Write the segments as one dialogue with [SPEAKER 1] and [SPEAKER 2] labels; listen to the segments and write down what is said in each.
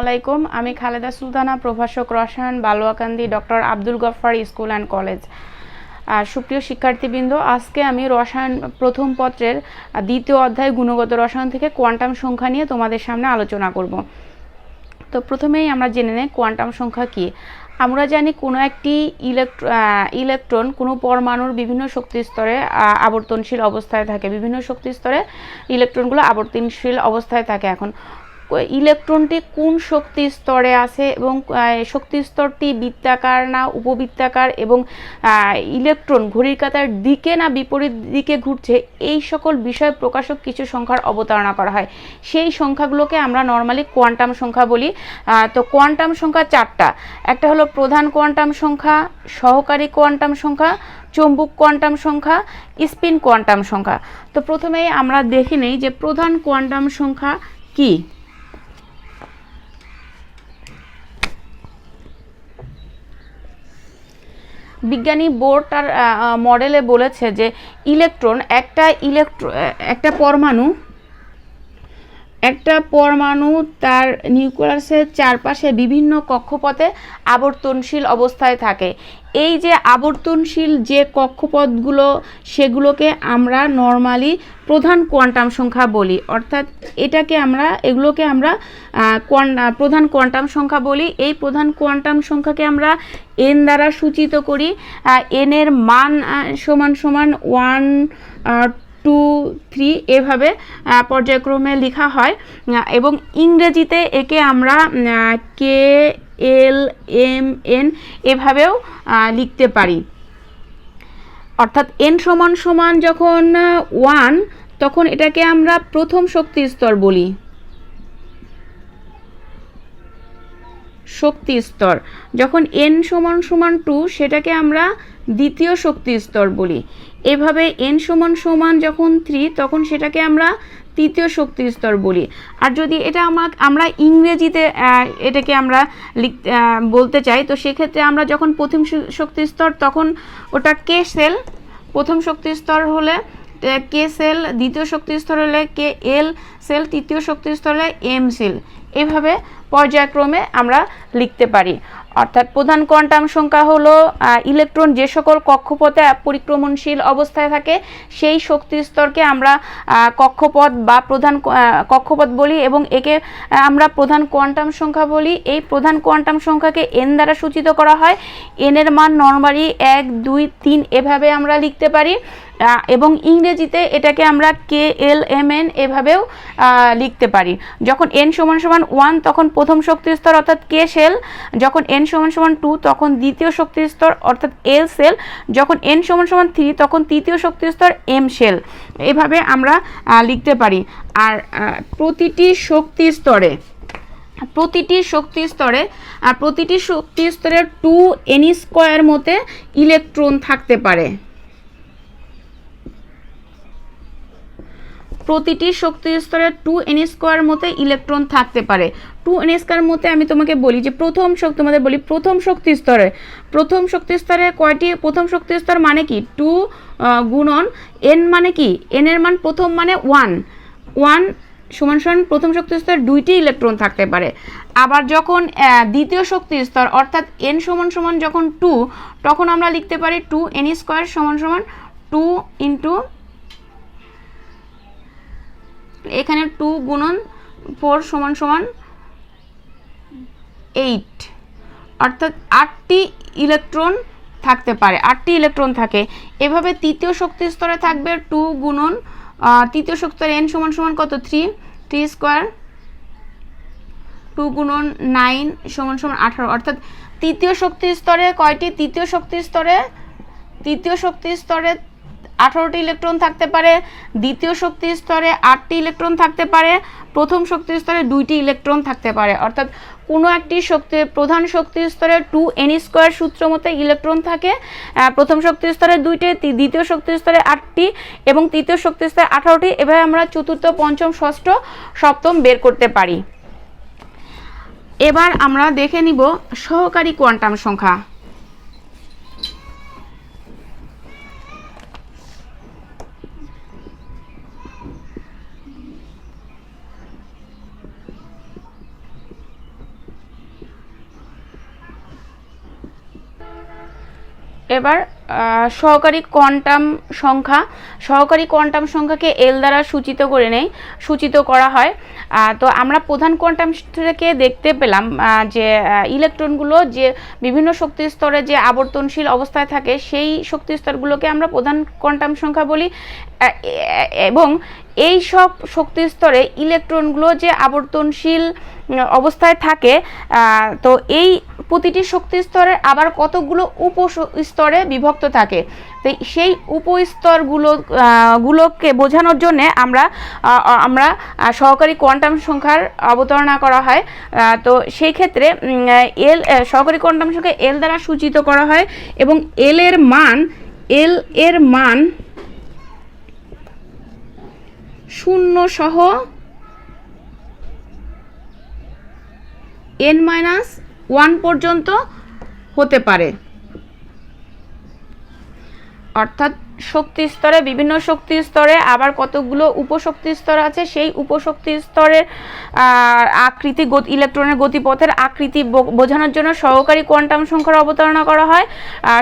[SPEAKER 1] আলাইকুম। আমি খালেদা সুলতানা, প্রভাষক রসায়ন, Baluakandi doctor Abdul Gaffar school and college. সুপ্রিয় শিক্ষার্থীবৃন্দ, আজকে আমি রসায়ন প্রথম পত্রের দ্বিতীয় অধ্যায় গুণগত রসায়ন থেকে কোয়ান্টাম সংখ্যা নিয়ে তোমাদের সামনে আলোচনা করব। তো প্রথমেই আমরা জেনে নেই কোয়ান্টাম সংখ্যা কী। আমরা জানি কোনো একটি ইলেকট্রন কোনো পরমাণুর বিভিন্ন শক্তি স্তরে আবর্তনশীল অবস্থায় থাকে। বিভিন্ন শক্তি স্তরে ইলেকট্রনগুলো আবর্তনশীল অবস্থায় থাকে। এখন ইলেকট্রনটি কোন শক্তি স্তরে আছে এবং শক্তি স্তরটি বৃত্তাকার না উপবৃত্তাকার এবং ইলেকট্রন ঘড়ির কাঁটার দিকে না বিপরীত দিকে ঘুরছে, এই সকল বিষয় প্রকাশক কিছু সংখ্যার অবতারণা করা হয়। সেই সংখ্যাগুলোকে আমরা নর্মালি কোয়ান্টাম সংখ্যা বলি। তো কোয়ান্টাম সংখ্যা চারটা। একটা হলো প্রধান কোয়ান্টাম সংখ্যা, সহকারী কোয়ান্টাম সংখ্যা, চৌম্বক কোয়ান্টাম সংখ্যা, স্পিন কোয়ান্টাম সংখ্যা। তো প্রথমেই আমরা দেখে নেই যে প্রধান কোয়ান্টাম সংখ্যা কি। বিজ্ঞানী বোর তার মডেলে বলেছে যে একটা পরমাণু তার নিউক্লিয়াসের চারপাশে বিভিন্ন কক্ষপথে আবর্তনশীল অবস্থায় থাকে। এই যে আবর্তনশীল যে কক্ষপথগুলো, সেগুলোকে আমরা নর্মালি প্রধান কোয়ান্টাম সংখ্যা বলি। অর্থাৎ এগুলোকে আমরা প্রধান কোয়ান্টাম সংখ্যা বলি। এই প্রধান কোয়ান্টাম সংখ্যাকে আমরা এন দ্বারা সূচিত করি। এন এর মান সমান 1, 2, 3 এভাবে পর্যায়ক্রমে লেখা হয় এবং ইংরেজিতে একে আমরা কে, এল, এম, এন এভাবেও লিখতে পারি। অর্থাৎ এন সমান যখন 1, তখন এটাকে আমরা প্রথম শক্তি স্তর বলি। শক্তি স্তর যখন n সমান 2, সেটাকে আমরা দ্বিতীয় শক্তি স্তর বলি। এভাবে n সমান যখন 3, তখন সেটাকে আমরা তৃতীয় শক্তি স্তর বলি। আর যদি এটা আমরা ইংরেজিতে এটাকে আমরা বলতে চাই, তো সেক্ষেত্রে আমরা যখন প্রথম শক্তি স্তর, তখন ওটা কে সেল প্রথম শক্তি স্তর হলে কে সেল, দ্বিতীয় শক্তি স্তর হলে কে এল সেল, তৃতীয় শক্তি স্তর হলে এম সেল। এভাবে পর্যায়ক্রমে আমরা লিখতে পারি। অর্থাৎ প্রধান কোয়ান্টাম সংখ্যা হলো ইলেকট্রন যে সকল কক্ষপথে পরিক্রমণশীল অবস্থায় থাকে, সেই শক্তি স্তরকে আমরা কক্ষপথ বা প্রধান কক্ষপথ বলি এবং একে আমরা প্রধান কোয়ান্টাম সংখ্যা বলি। এই প্রধান কোয়ান্টাম সংখ্যাকে এন দ্বারা সূচিত করা হয়। এন এর মান নরমালি 1, 2, 3 এভাবে আমরা লিখতে পারি এবং ইংরেজিতে এটাকে আমরা কে, এল, এম, এন এভাবেও লিখতে পারি। যখন n সমান 1, তখন প্রথম শক্তি স্তর অর্থাৎ কে সেল। যখন n সমান 2, তখন দ্বিতীয় শক্তি স্তর অর্থাৎ এল সেল। যখন n সমান 3, তখন তৃতীয় শক্তি স্তর এম সেল। এভাবে আমরা লিখতে পারি। আর প্রতিটি শক্তি স্তরে 2n² মতে ইলেকট্রন থাকতে পারে। প্রতিটি শক্তি স্তরে 2n² মতে ইলেকট্রন থাকতে পারে। 2n² মতে আমি তোমাকে বলি যে প্রথম শক্তি স্তরে কয়টি প্রথম শক্তি স্তর মানে কি 2 গুণন n মানে কি n এর মান প্রথম মানে 1 সমান প্রথম শক্তি স্তরে 2টি ইলেকট্রন থাকতে পারে। আবার যখন দ্বিতীয় শক্তি স্তর অর্থাৎ n সমান যখন 2, তখন আমরা লিখতে পারি 2n² সমান 2 ইন্টু এখানে 2 গুণন 4 সমান 8, অর্থাৎ 8টি ইলেকট্রন থাকতে পারে, 8টি ইলেকট্রন থাকে। এভাবে তৃতীয় শক্তি স্তরে থাকবে 2 গুণন তৃতীয় শক্তি স্তরে n সমান কত 3 স্কয়ার, 2 গুণন 9 সমান 18। অর্থাৎ তৃতীয় শক্তি স্তরে কয়টি তৃতীয় শক্তি স্তরে 18টি ইলেকট্রন থাকতে পারে। দ্বিতীয় শক্তি স্তরে 8টি ইলেকট্রন থাকতে পারে। প্রথম শক্তি স্তরে 2টি ইলেকট্রন থাকতে পারে। অর্থাৎ কোনো একটি প্রধান শক্তি স্তরে 2n² সূত্র মতে ইলেকট্রন থাকে। প্রথম শক্তি স্তরে 2টি, দ্বিতীয় শক্তি স্তরে 8টি এবং তৃতীয় শক্তি স্তরে 18টি। এভাবে আমরা চতুর্থ, পঞ্চম, ষষ্ঠ, সপ্তম বের করতে পারি। এবার আমরা দেখে নিব সহকারী কোয়ান্টাম সংখ্যা। এবার সহকারী কোয়ান্টাম সংখ্যা, সহকারী কোয়ান্টাম সংখ্যাকে এল দ্বারা সূচিত করা হয়। তো আমরা প্রধান কোয়ান্টাম থেকে দেখতে পেলাম যে ইলেকট্রনগুলো যে বিভিন্ন শক্তি স্তরে যে আবর্তনশীল অবস্থায় থাকে সেই শক্তি স্তরগুলোকে আমরা প্রধান কোয়ান্টাম সংখ্যা বলি, এবং এই সব শক্তি স্তরে ইলেকট্রনগুলো যে আবর্তনশীল অবস্থায় থাকে, তো এই প্রতিটি শক্তি স্তরে আবার কতগুলো উপস্তরে বিভক্ত থাকে। তো সেই উপস্তরগুলোকে বোঝানোর জন্য আমরা সহকারী কোয়ান্টাম সংখ্যার অবতারণা করা হয়। তো সেই ক্ষেত্রে সহকারী কোয়ান্টাম সংখ্যা এল দ্বারা সূচিত করা হয়, এবং এল এর মান 0 সহ n-1 পর্যন্ত হতে পারে। অর্থাৎ শক্তি স্তরে, বিভিন্ন শক্তি স্তরে আবার কতগুলো উপশক্তি স্তর আছে, সেই উপশক্তি স্তরের আকৃতি, ইলেকট্রনের গতিপথের আকৃতি বোঝানোর জন্য সহকারী কোয়ান্টাম সংখ্যার অবতারণা করা হয়।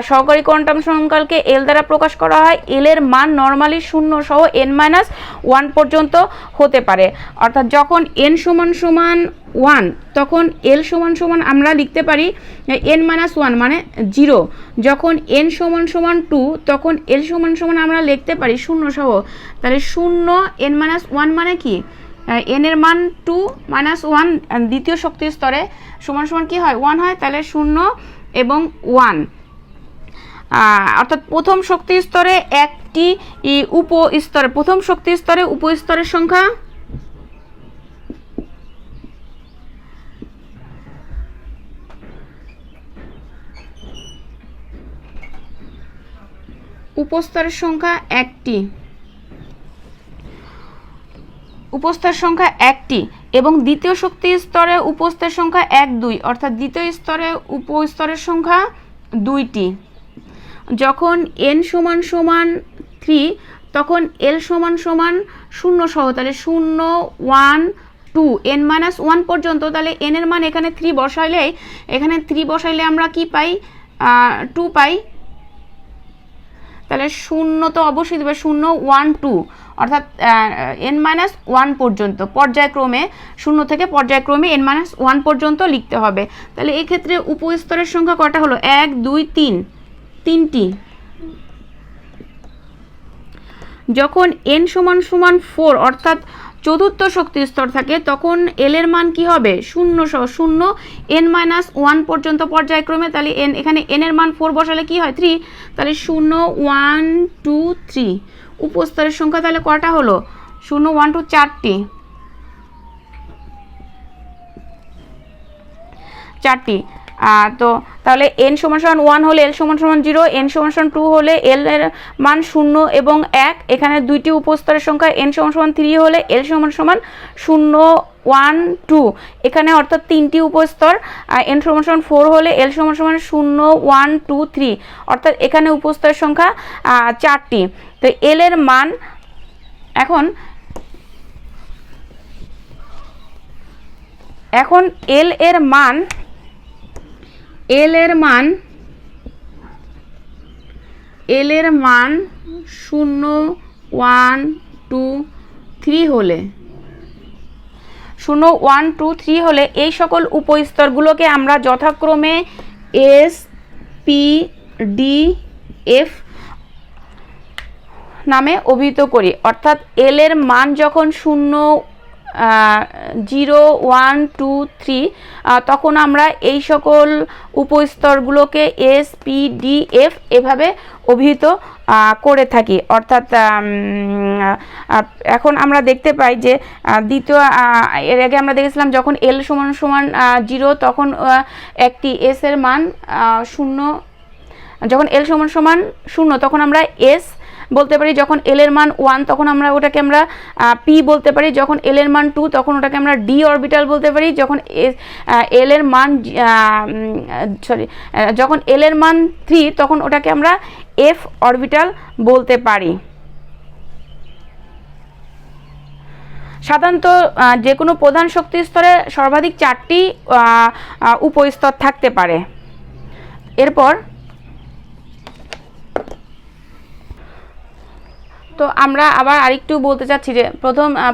[SPEAKER 1] সহকারী কোয়ান্টাম সংখ্যাকে এল দ্বারা প্রকাশ করা হয়। এল এর মান নর্মালি 0 সহ n-1 পর্যন্ত হতে পারে। অর্থাৎ যখন n = 1 তখন এল = আমরা লিখতে পারি n-1 মানে 0। যখন n = 2 তখন এল = আমরা লিখতে পারি 0 সহ। তাহলে 0 n-1 মানে কি, n এর মান 2 - 1 দ্বিতীয় শক্তি স্তরে সমান কি হয়, 1 হয়। তাহলে 0 এবং 1, অর্থাৎ প্রথম শক্তি স্তরে একটি উপস্তরে, প্রথম শক্তি স্তরে উপস্তরের সংখ্যা উপস্তরের সংখ্যা একটি, এবং দ্বিতীয় শক্তি স্তরে উপস্তরের সংখ্যা 1, 2, অর্থাৎ দ্বিতীয় স্তরে উপস্তরের সংখ্যা 2টি। যখন n = 3 তখন l = 0 সহ, তাহলে 0, 1, 2 n-1 পর্যন্ত। তাহলে n এর মান এখানে 3 বসাইলে আমরা কি পাই, 2 পাই। তাহলে 0 তো অবশ্যই দেবে, 0, 1, 2, অর্থাৎ n-1 পর্যন্ত পর্যায়ক্রমে, 0 থেকে পর্যায়ক্রমে n-1 পর্যন্ত লিখতে হবে। তাহলে এই ক্ষেত্রে উপস্তরের সংখ্যা কটা হলো, 1, 2, 3, 3টি। যখন n = 4 অর্থাৎ চতুর্থ শক্তি স্তর থাকে, তখন এল এর মান কি হবে, 0 সহ 0 n-1 পর্যন্ত পর্যায়ক্রমে। তাহলে এখানে n এর মান 4 বসালে কি হয়, 3। তাহলে 0, 1, 2, 3 উপস্তরের সংখ্যা তাহলে কটা হলো, 0, 1, 2, 4টি। তো তাহলে n = 1 হলে l = 0, n = 2 হলে l এর মান 0 এবং 1। এখানে দুইটি উপস্তরের সংখ্যা n = 3 হলে l = 0, 1, 2। এখানে অর্থাৎ 3টি উপস্তর। n = 4 হলে l = 0, 1, 2, 3, অর্থাৎ এখানে উপস্তরের সংখ্যা 4টি। তো l এর মান, এখন l এর মান 0, 1, 2, 3 হলে, 0, 1, 2, 3 হলে এই সকল উপস্তরগুলোকে আমরা যথাক্রমে S, P, D, F নামে অভিহিত করি। অর্থাৎ এল এর মান যখন 0, 0, 1, 2, 3 তখন আমরা এই সকল উপস্তরগুলোকে S, P, D, F এভাবে অভিহিত করে থাকি। অর্থাৎ এখন আমরা দেখতে পাই যে দ্বিতীয়, এর আগে আমরা দেখেছিলাম যখন L = 0 তখন একটি S এর মান 0, যখন L = 0 তখন আমরা S বলতে পারি, যখন L এর মান 1 তখন ওটাকে আমরা P বলতে পারি, যখন L এর মান 2 তখন ওটাকে আমরা D অরবিটাল বলতে পারি, যখন L এর মান 3 তখন ওটাকে আমরা F অরবিটাল বলতে পারি। সাধারণত যে কোনো প্রধান শক্তি স্তরে সর্বাধিক 4টি উপস্তর থাকতে পারে। এরপর তো আমরা আবার আরেকটু বলতে চাচ্ছি যে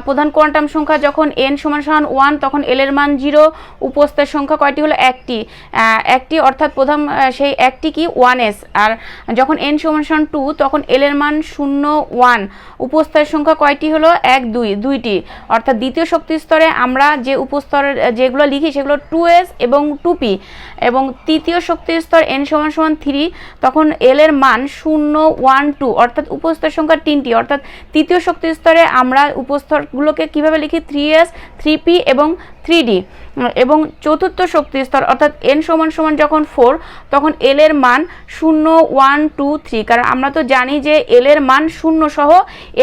[SPEAKER 1] প্রধান কোয়ান্টাম সংখ্যা যখন n সমান সমান 1 তখন l এর মান 0, উপস্থের সংখ্যা কয়টি হলো একটি অর্থাৎ প্রথম সেই একটি কি 1s। আর যখন n সমান সমান 2 তখন l এর মান 0, 1, উপস্থের সংখ্যা কয়টি হলো 1, 2, দুইটি। অর্থাৎ দ্বিতীয় শক্তি স্তরে আমরা যে উপস্তরের যেগুলো লিখি সেগুলো 2s এবং 2p, এবং তৃতীয় শক্তি স্তর n সমান সমান 3 তখন l এর মান 0, 1, 2 অর্থাৎ উপস্থের সংখ্যা 3টি। অর্থাৎ তৃতীয় শক্তি স্তরে আমরা উপস্তরগুলোকে কিভাবে লিখি 3s, 3p এবং 3d। এবং চতুর্থ শক্তি স্তর অর্থাৎ n সমান সমান যখন 4 তখন l এর মান 0, 1, 2, 3, কারণ আমরা তো জানি যে l এর মান 0 সহ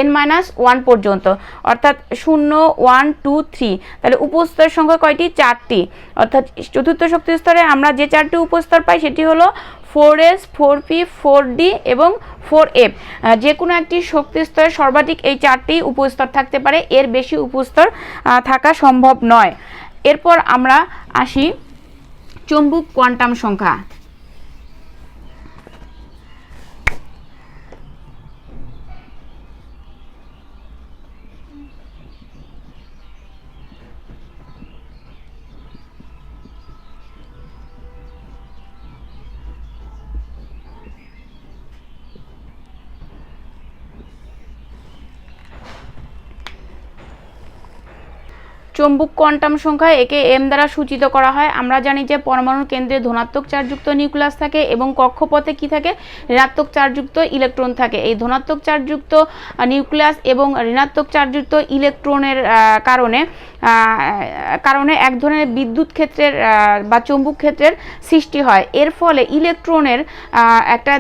[SPEAKER 1] n-1 পর্যন্ত, অর্থাৎ 0, 1, 2, 3। তাহলে উপস্তর সংখ্যা কয়টি? 4টি। অর্থাৎ চতুর্থ শক্তি স্তরে আমরা যে 4টি উপস্তর পাই সেটি হলো 4s, 4p, 4d এবং 4f। যে কোনো একটি শক্তি স্তরে সর্বাধিক এই 4টি উপস্তর থাকতে পারে, এর বেশি উপস্তর থাকা সম্ভব নয়। এরপর আমরা আসি চৌম্বক কোয়ান্টাম সংখ্যা। চৌম্বক কোয়ান্টাম সংখ্যা একে m দ্বারা সূচিত করা হয়। আমরা জানি যে পরমাণুর কেন্দ্রে ধনাত্মক চার্জযুক্ত নিউক্লিয়াস থাকে এবং কক্ষপথে কি থাকে? ঋণাত্মক চার্জযুক্ত ইলেকট্রন থাকে। এই ধনাত্মক চার্জযুক্ত নিউক্লিয়াস এবং ঋণাত্মক চার্জযুক্ত ইলেকট্রনের কারণে এক ধরনের বিদ্যুৎ ক্ষেত্রের বা চৌম্বক ক্ষেত্রের সৃষ্টি হয়। এর ফলে ইলেকট্রনের একটা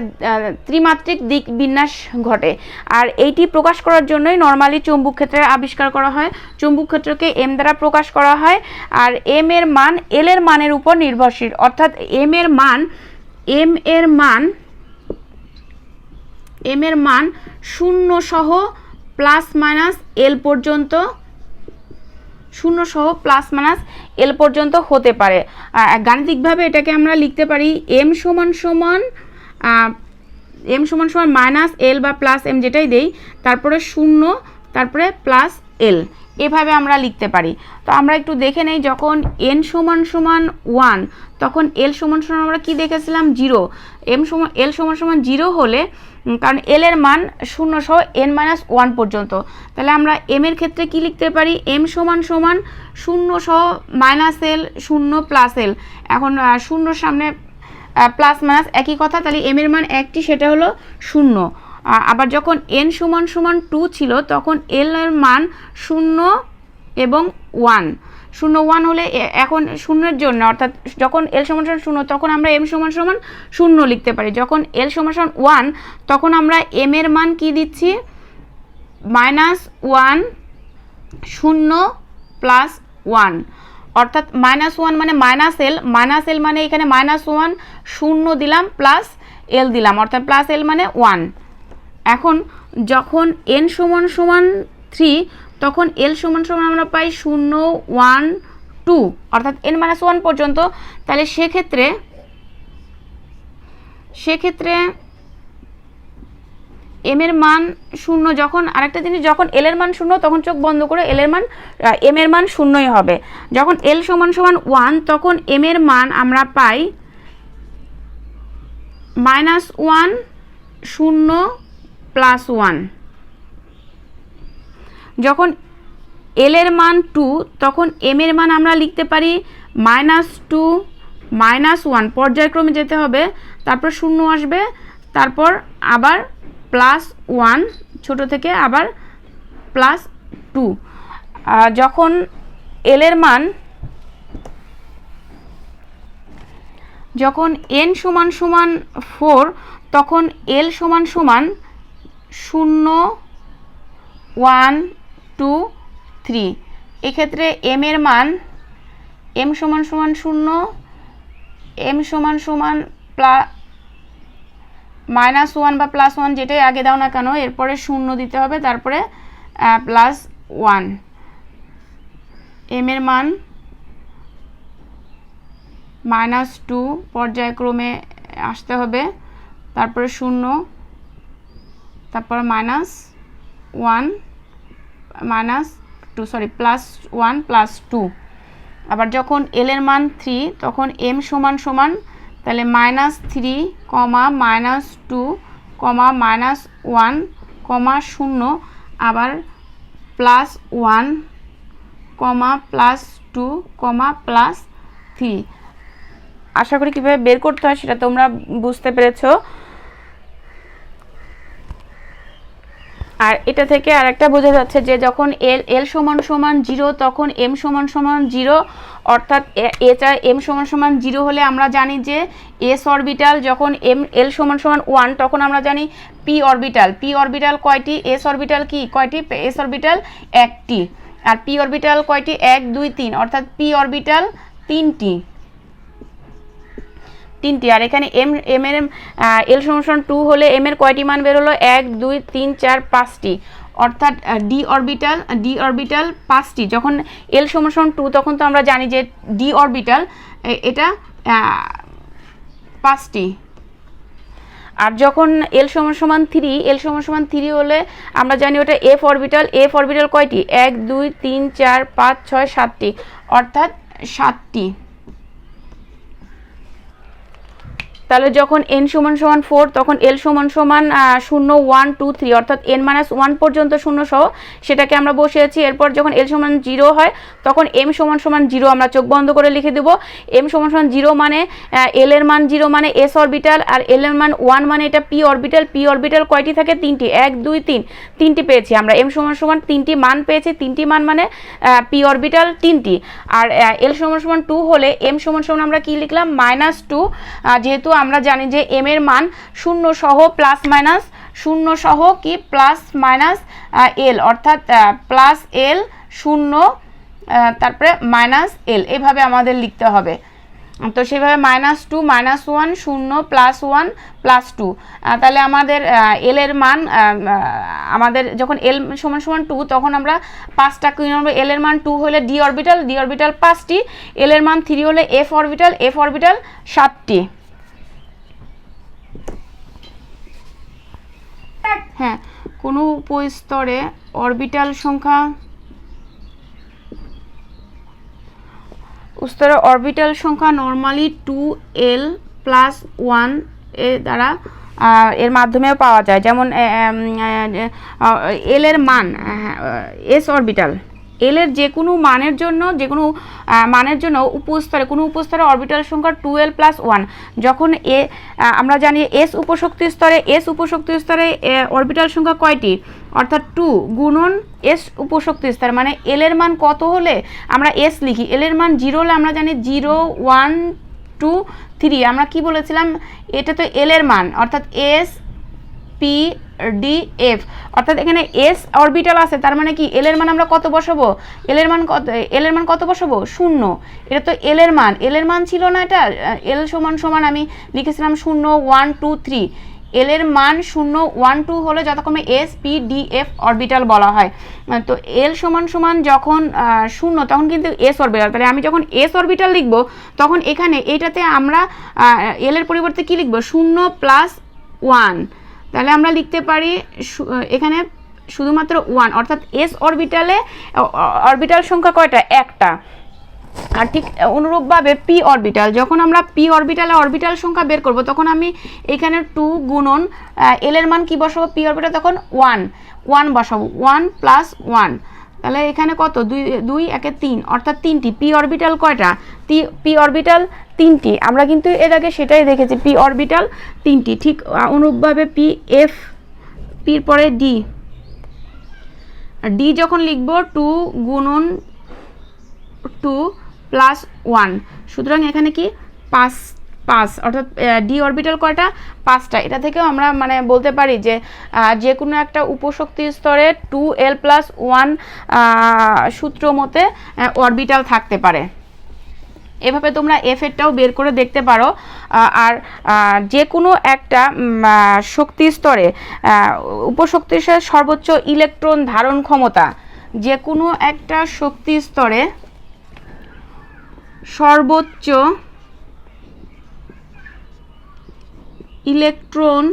[SPEAKER 1] ত্রিমাত্রিক দিক বিন্যাস ঘটে। আর এইটি প্রকাশ করার জন্যই নরমালি চৌম্বক ক্ষেত্রের আবিষ্কার করা হয়। চৌম্বক ক্ষেত্রকে m দ্বারা প্রকাশ করা হয়, আর m এর মান l এর মানের উপর নির্ভরশীল। অর্থাৎ m এর মান 0 সহ প্লাস মাইনাস l পর্যন্ত, 0 সহ প্লাস মাইনাস l পর্যন্ত হতে পারে। গাণিতিকভাবে এটাকে আমরা লিখতে পারি m সমান সমান মাইনাস l বা প্লাস m যেটাই দেই, তারপরে 0, তারপরে প্লাস l, এভাবে আমরা লিখতে পারি। তো আমরা একটু দেখে নেই, যখন n সমান সমান 1 তখন l সমান সমান আমরা কি দেখেছিলাম? 0। l সমান সমান 0 হলে, কারণ l এর মান 0 সহ n-1 পর্যন্ত, তাহলে আমরা m এর ক্ষেত্রে কি লিখতে পারি? m সমান সমান 0 সহ মাইনাস l, 0 প্লাস l। এখন 0 সামনে প্লাস মাইনাস একই কথা, তাহলে m এর মান একটি, সেটা হলো 0। আবার যখন n সমান সমান 2 ছিল তখন l এর মান 0 এবং 1, 0, 1 হলে এখন 0 এর জন্য, অর্থাৎ যখন l সমান সমান 0 তখন আমরা m সমান সমান 0 লিখতে পারি। যখন l সমান সমান 1 তখন আমরা m এর মান কি দিচ্ছি? -1, 0 প্লাস 1, অর্থাৎ -1 মানে -l মানে এখানে -1, 0 দিলাম প্লাস l দিলাম, অর্থাৎ প্লাস l মানে 1। এখন যখন n সমান সমান 3 তখন l সমান সমান আমরা পাই 0, 1, 2, অর্থাৎ n-1 পর্যন্ত। তাহলে সেক্ষেত্রে m এর মান 0, যখন আরেকটা জিনিস, যখন l এর মান 0 তখন চোখ বন্ধ করে m এর মান 0ই হবে। যখন l সমান সমান 1 তখন m এর মান আমরা পাই -1, 0 প্লাস 1। যখন l এর মান 2 তখন m এর মান আমরা লিখতে পারি -2, -1, পর্যায়ক্রমে যেতে হবে, তারপর 0 আসবে, তারপর আবার প্লাস 1 ছোট থেকে, আবার প্লাস 2। যখন l এর মান, যখন n সমান সমান 4 তখন l সমান সমান 0, 1, 2, 3। এক্ষেত্রে m এর মান m সমান সমান 0, m সমান সমান -1 বা প্লাস 1 যেটাই আগে দাও না কেন, এরপরে 0 দিতে হবে, তারপরে প্লাস 1। m এর মান -2 পর্যায়ক্রমে আসতে হবে, তারপরে 0, তারপর 1 মাইনাস 2 সরি প্লাস 1 প্লাস 2। আবার যখন এল এর মান 3 তখন এম সমান সমান তাহলে -3 -2 -1 0 আবার +1 +2 +3। আশা করি কীভাবে বের করতে হয় সেটা তোমরা বুঝতে পেরেছো। আর এটা থেকে আরেকটা বোঝা যাচ্ছে যে যখন এল সমান সমান 0 তখন এম সমান সমান 0, অর্থাৎ এম সমান সমান 0 হলে আমরা জানি যে এস অরবিটাল, যখন এল সমান সমান 1 তখন আমরা জানি পি অরবিটাল কয়টি, এস অরবিটাল কি কয়টি, এস অরবিটাল একটি, আর পি অরবিটাল কয়টি 1 2 3, অর্থাৎ পি অরবিটাল তিনটি। আর এখানে এম এর এল সমান 2 হলে এম এর কয়টি মান বের হলো 1 2 3 4 5টি, অর্থাৎ ডি অরবিটাল 5টি। যখন এল সমান 2 তখন তো আমরা জানি যে ডি অরবিটাল এটা 5টি। আর যখন এল সমান 3 হলে আমরা জানি ওটা এফ অরবিটাল কয়টি 1 2 3 4 5 6 7টি, অর্থাৎ 7টি। তাহলে যখন n সমান 4 তখন l সমান 0 1 2 3, অর্থাৎ n-1 পর্যন্ত শূন্য সহ সেটাকে আমরা বসিয়েছি। এরপর যখন l সমান 0 হয় তখন m সমান 0 আমরা চোখ বন্ধ করে লিখে দেব। m সমান 0 মানে l এর মান 0 মানে s অরবিটাল, আর l এর মান 1 মানে এটা p অরবিটাল কয়টি থাকে 3টি, 1 2 3 3টি পেয়েছি আমরা। m সমান 3টি মান পেয়েছি, 3টি মান মানে p অরবিটাল 3টি। আর l সমান 2 হলে m সমান আমরা কি লিখলাম -2, যেহেতু আমরা জানি যে m এর মান 0 সহ প্লাস মাইনাস 0 সহ কি প্লাস মাইনাস l, অর্থাৎ প্লাস l 0 তারপরে মাইনাস l, এভাবে আমাদের লিখতে হবে। তো সেভাবে -2 -1 0 +1 +2। তাহলে আমাদের এল এর মান আমাদের যখন এল সমান 2 তখন আমরা 5টা কি নেব, এল এর মান 2 হলে ডি অরবিটাল 5টি, এল এর মান 3 হলে এফ অরবিটাল 7টি। হ্যাঁ, কোনো উপস্তরে অরবিটাল সংখ্যা নর্মালি 2l + 1 এর দ্বারা এর মাধ্যমেও পাওয়া যায়। যেমন এল এর মান এস অরবিটাল এল এর যে কোনো মানের জন্য কোনো উপস্তরে অরবিটাল সংখ্যা 2l + 1। যখন আমরা জানি এস উপশক্তি স্তরে অরবিটাল সংখ্যা কয়টি, অর্থাৎ 2 গুণন এস উপশক্তি স্তর, মানে এল এর মান কত হলে আমরা এস লিখি, এল এর মান 0 হলে আমরা জানি 0 1 2 3। আমরা কি বলেছিলাম, এটা তো এল এর মান, অর্থাৎ এস পি ডি এফ, অর্থাৎ এখানে এস অরবিটাল আছে, তার মানে কি এল এর মান আমরা কত বসাবো, এল এর মান কত বসাবো 0। এটা তো এল এর মান ছিল না, এটা এল সমান আমি লিখেছিলাম 0 1 2 3। এল এর মান 0 1 2 হলে যথাক্রমে S P D F orbital বলা হয়। তো এল সমান যখন 0 তখন কিন্তু এস অরবিটাল। তাহলে আমি যখন এস অরবিটাল লিখব তখন এখানে এইটাতে আমরা এল এর পরিবর্তে কি লিখব 0 + 1। তাহলে আমরা লিখতে পারি এখানে শুধুমাত্র 1, অর্থাৎ এস অরবিটাল সংখ্যা কয়টা, একটা। আর ঠিক অনুরূপভাবে পি অরবিটাল, যখন আমরা পি অরবিটাল সংখ্যা বের করব তখন আমি এখানে 2 গুণন এল এর মান কি বসাবো, পি অরবিটাল তখন 1 বসাবো, 1 + 1। তাহলে এখানে কত 2 1 3, অর্থাৎ 3টি। পি অরবিটাল কয়টা, পি অরবিটাল 3টি। আমরা কিন্তু এর আগে সেটাই দেখেছি, পি অরবিটাল 3টি। ঠিক অনুরূপভাবে পি এফ, পির পরে ডি যখন লিখব 2 গুণন 2 + 1, সুতরাং এখানে কি 5, অর্থাৎ ডি অরবিটাল কয়টা 5টা। এটা থেকেও আমরা মানে বলতে পারি যে কোনো একটা উপশক্তি স্তরে 2l + 1 সূত্র মতে অরবিটাল থাকতে পারে। এভাবে তোমরা এফ এরটাও বের করে দেখতে পারো। আর যে কোনো একটা শক্তি স্তরে উপশক্তি স্তরে সর্বোচ্চ ইলেকট্রন ধারণ ক্ষমতা, যে কোনো একটা শক্তি স্তরে সর্বোচ্চ ইলেকট্রন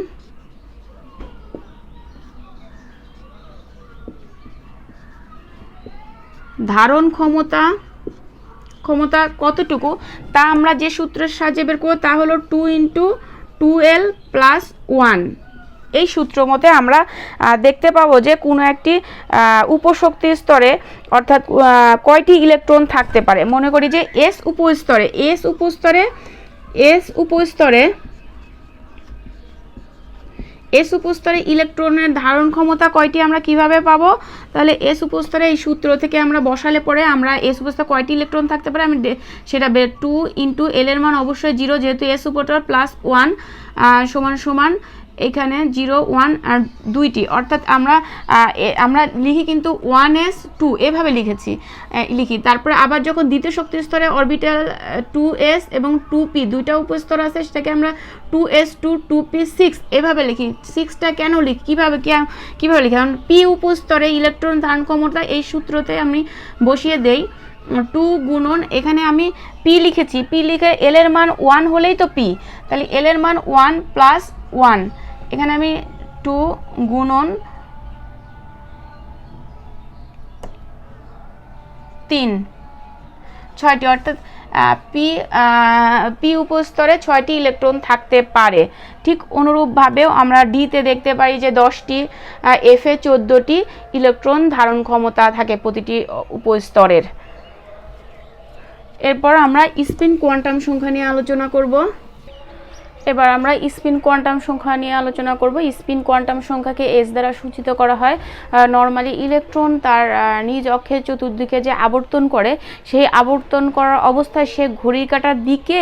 [SPEAKER 1] ধারণ ক্ষমতা কতটুকু তা আমরা যে সূত্রের সাহায্যে বের করব তা হলো 2 × 2l + 1। এই সূত্র মতে আমরা দেখতে পাবো যে কোনো একটি উপশক্তি স্তরে অর্থাৎ কয়টি ইলেকট্রন থাকতে পারে। মনে করি যে এস উপস্তরে ইলেকট্রনের ধারণ ক্ষমতা কয়টি আমরা কিভাবে পাবো? তাহলে এস উপস্তরে এই সূত্র থেকে আমরা বসালে পরে আমরা এস উপস্তরে কয়টি ইলেকট্রন থাকতে পারে আমি সেটা 2 × l এর মান অবশ্যই 0, যেহেতু এস উপস্তর +1 সমান এখানে 0 1 আর 2টি, অর্থাৎ আমরা লিখি কিন্তু 1s2 এভাবে লিখি। তারপরে আবার যখন দ্বিতীয় শক্তি স্তরে অরবিটাল 2s এবং 2p দুইটা উপস্তর আছে, সেটাকে আমরা 2s2 2p6 এভাবে লিখি। 6টা কেন লিখি, কিভাবে লিখি? কারণ p উপস্তরে ইলেকট্রন ধারণ ক্ষমতা এই সূত্রতে আমি বসিয়ে দেই 2 গুণন, এখানে আমি p লিখেছি, p লিখে l এর মান 1 হলেই তো p, তাহলে l এর মান 1 + 1, এখানে আমি 2 গুণন 3 6টি, অর্থাৎ p উপস্তরে 6টি ইলেকট্রন থাকতে পারে। ঠিক অনুরূপভাবেও আমরা ডিতে দেখতে পারি যে 10টি, এফে 14টি ইলেকট্রন ধারণ ক্ষমতা থাকে প্রতিটি উপস্তরের। এরপর আমরা স্পিন কোয়ান্টাম সংখ্যা নিয়ে আলোচনা করব। স্পিন কোয়ান্টাম সংখ্যাকে এস দ্বারা সূচিত করা হয়। নর্মালি ইলেকট্রন তার নিজ অক্ষের চতুর্দিকে যে আবর্তন করে, সেই আবর্তন করার অবস্থায় সে ঘড়ির কাঁটার দিকে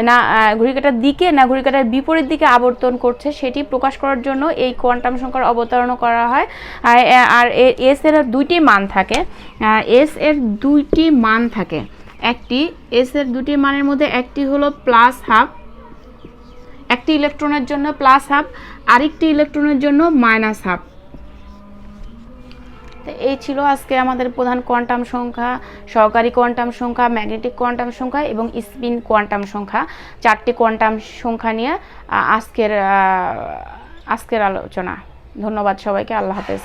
[SPEAKER 1] না ঘড়ির কাঁটার বিপরীত দিকে আবর্তন করছে, সেটি প্রকাশ করার জন্য এই কোয়ান্টাম সংখ্যার অবতারণা করা হয়। আর এস এর দুইটি মান থাকে। এস এর দুটি মানের মধ্যে একটি হলো +12, একটি ইলেকট্রনের জন্য +12, আরেকটি ইলেকট্রনের জন্য -12। তো এই ছিল আজকে আমাদের প্রধান কোয়ান্টাম সংখ্যা, সহকারী কোয়ান্টাম সংখ্যা, ম্যাগনেটিক কোয়ান্টাম সংখ্যা এবং স্পিন কোয়ান্টাম সংখ্যা। 4টি কোয়ান্টাম সংখ্যা নিয়ে আজকের আলোচনা। ধন্যবাদ সবাইকে, আল্লাহ হাফেজ।